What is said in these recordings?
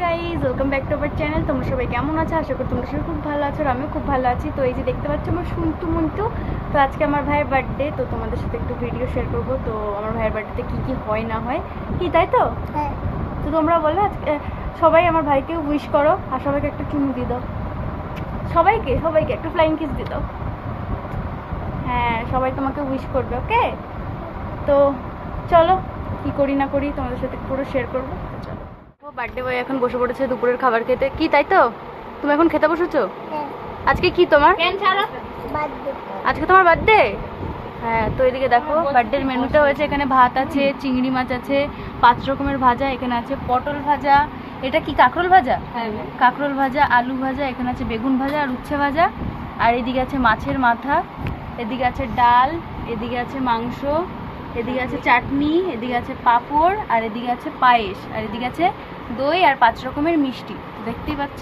Guys, welcome back to our channel. তোমরা সবাই কেমন আছো? আশা করি তোমরা সবাই খুব ভালো আছো আর আমিও খুব ভালো আছি। তো এই যে দেখতে পাচ্ছ আমার শুনটু মুন্টু। তো আজকে আমার ভাইয়ের বার্থডে, তো তোমাদের সাথে একটু ভিডিও শেয়ার করবো। তো আমার ভাইয়ের বার্থডেতে কী কী হয় না হয়, কি তাই তো? হ্যাঁ। তো তোমরা বলো আজকে সবাই আমার ভাইকে উইশ করো আর সবাইকে একটা চুমু দিয়ে দাও। সবাইকে সবাইকে একটা ফ্লাইং কিস দিয়ে দাও। হ্যাঁ, সবাই তোমাকে উইশ করবে, ওকে? তো চলো কি করি না করি তোমাদের সাথে পুরো শেয়ার করবো। চলো, ও বার্থডে বয় এখন বসে পড়েছে দুপুরের খাবার খেতে। কি তাই তো? তুমি এখন খেতে বসেছো? আজকে কি তোমার? আজকে তোমার বার্থডে? হ্যাঁ, তো এদিকে দেখো বার্থডের মেনুটা হয়েছে। এখানে ভাত আছে, চিংড়ি মাছ আছে, 5 রকমের ভাজা, এখানে আছে পটল ভাজা, এটা কি কাঁকরোল ভাজা? হ্যাঁ, কাঁকরোল ভাজা, আলু ভাজা, এখানে আছে বেগুন ভাজা আর উচ্ছে ভাজা, আর এদিকে আছে মাছের মাথা, এদিকে আছে ডাল, এদিকে আছে মাংস, এদিকে আছে চাটনি, এদিকে আছে পাঁপড়, আর এদিকে আছে পায়েস, আর এদিকে আছে দই আর 5 রকমের মিষ্টি, দেখতেই পাচ্ছ।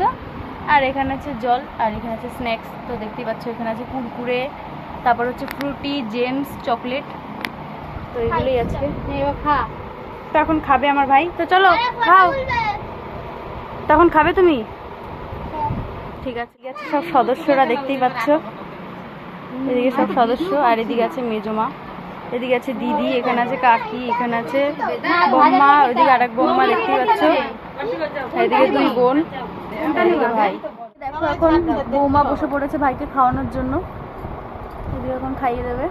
আর এখানে আছে জল, আর এখানে আছে স্ন্যাক্স, তো দেখতেই পাচ্ছ। এখানে আছে কুরকুরে, তারপর হচ্ছে ফ্রুটি, জেমস, চকলেট, তো এগুলোই আছে। খা, তো এখন খাবে আমার ভাই, তো চলো খাও। তখন খাবে তুমি? ঠিক আছে, ঠিক আছে। সব সদস্যরা দেখতেই পাচ্ছ, এদিকে সব সদস্য, আর এদিকে আছে মেজমা, এদিকে আছে দিদি, এখানে আছে কাকি, এখানে আছে বৌমা, ওইদিকে আরেক বৌমা দেখতেই পাচ্ছ, এদিকে 2 বোন, এদিকে ভাই। দেখো এখন বৌমা বসে পড়েছে ভাইকে খাওয়ানোর জন্য, এদিকে এখন খাইয়ে দেবে।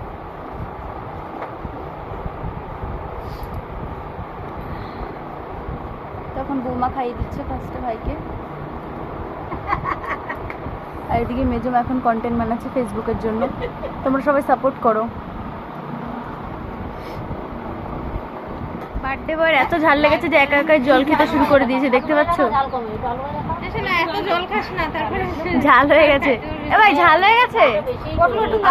তখন বৌমা খাইয়ে দিচ্ছে ফার্স্টে ভাইকে, আর এদিকে মেজমা এখন কন্টেন্ট বানাচ্ছে ফেসবুকের জন্য। তোমরা সবাই সাপোর্ট করো। বার্থডে বয়ের এত ঝাল লেগেছে যে একা একাই জল খেতে শুরু করে দিয়েছে, দেখতে পাচ্ছ? ঝাল হয়ে গেছে, এ ভাই ঝাল হয়ে গেছে।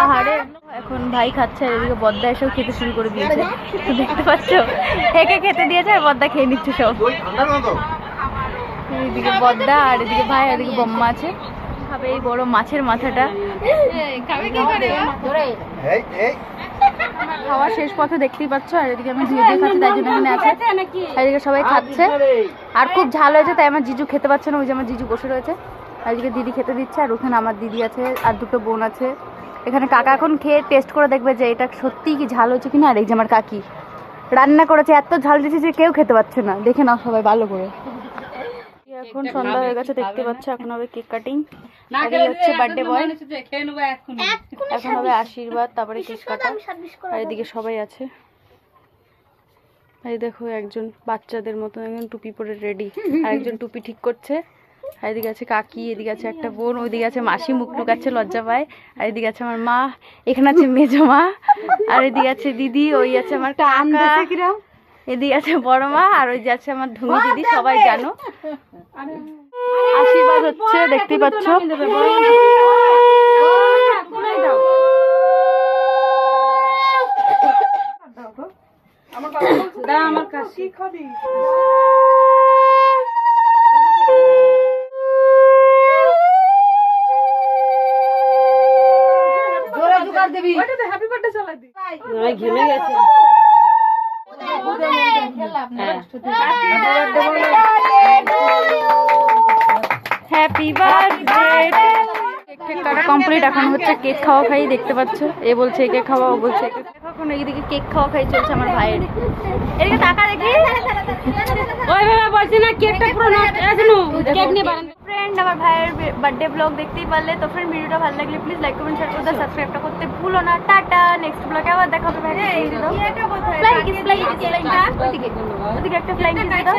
আহারে, এখন ভাই খাচ্ছে আর এদিকে বদ্দা এসব খেতে শুরু করে দিয়েছে, দেখতে পাচ্ছ? একে খেতে দিয়েছে আর বদ্দা খেয়ে নিচ্ছে সব। এদিকে বদ্দা, আর এদিকে ভাই, আর এদিকে বম্মা আছে। খাবে এই বড় মাছের মাথাটা। খাওয়া শেষ পথে দেখতেই পাচ্ছ, আর এদিকে আমি ধুয়ে দিয়ে খাচ্ছি, তাই জন্য এখানে আছে। আর এদিকে সবাই খাচ্ছে, আর খুব ঝাল হয়েছে তাই আমার জিজু খেতে পাচ্ছে না, ওই যে আমার জিজু বসে রয়েছে। আর এদিকে দিদি খেতে দিচ্ছে, আর ওখানে আমার দিদি আছে আর 2টো বোন আছে। এখানে কাকা এখন খেয়ে টেস্ট করে দেখবে যে এটা সত্যিই কি ঝাল হয়েছে কিনা। আর এই যে আমার কাকি রান্না করেছে, এত ঝাল দিয়েছে যে কেউ খেতে পাচ্ছে না, দেখে নাও সবাই ভালো করে। এখন সন্ধ্যা হয়ে গেছে দেখতে পাচ্ছ, এখন হবে কেক কাটিং। হচ্ছে বার্থডে বয়, এখন হবে আশীর্বাদ, তারপরে কেক কাটা। আর এদিকে সবাই আছে, এই দেখো একজন বাচ্চাদের মতন একজন টুপি পরে রেডি, আর একজন টুপি ঠিক করছে। আর এদিকে আছে কাকি, এদিকে আছে একটা বোন, ওইদিকে আছে মাসি মুখ টুকাচ্ছে লজ্জা পায়, আর এদিকে আছে আমার মা, এখানে আছে মেজো মা, আর এদিকে আছে দিদি, ওই আছে আমার কাকা, এদিকে আছে বড় মা, আর ওই যে আছে আমার ধুমি দিদি। সবাই জানো আশীর্বাদ হচ্ছে, দেখতেই পাচ্ছ। আমার কাছে হ্যাপি বার্থডে। কেক কাটা কমপ্লিট, এখন হচ্ছে কেক খাওয়া খাই, দেখতে পাচ্ছ। এ বলছে কেক খাওয়া, ও বলছে এখন এইদিকে কেক খাওয়া খাই চলছে আমার ভাইয়ের। এদিকে টাকা দেখি, ওইভাবে বলছি না, কেকটা পুরো নষ্ট এখনো কেক নিয়ে বানান। ফ্রেন্ড, আমার ভাইয়ের বার্থডে ব্লগ দেখতেই পারলে। তো ফ্রেন্ড, ভিডিওটা ভালো লাগলে প্লিজ লাইক কমেন্ট শেয়ার করতে, সাবস্ক্রাইবটা করতে ভুলো না। টাটা, নেক্সট ব্লগে আবার দেখা হবে। Flying kiss, flying kiss, flying kiss, ওদিকে একটা ফ্লাইং কিস দাও।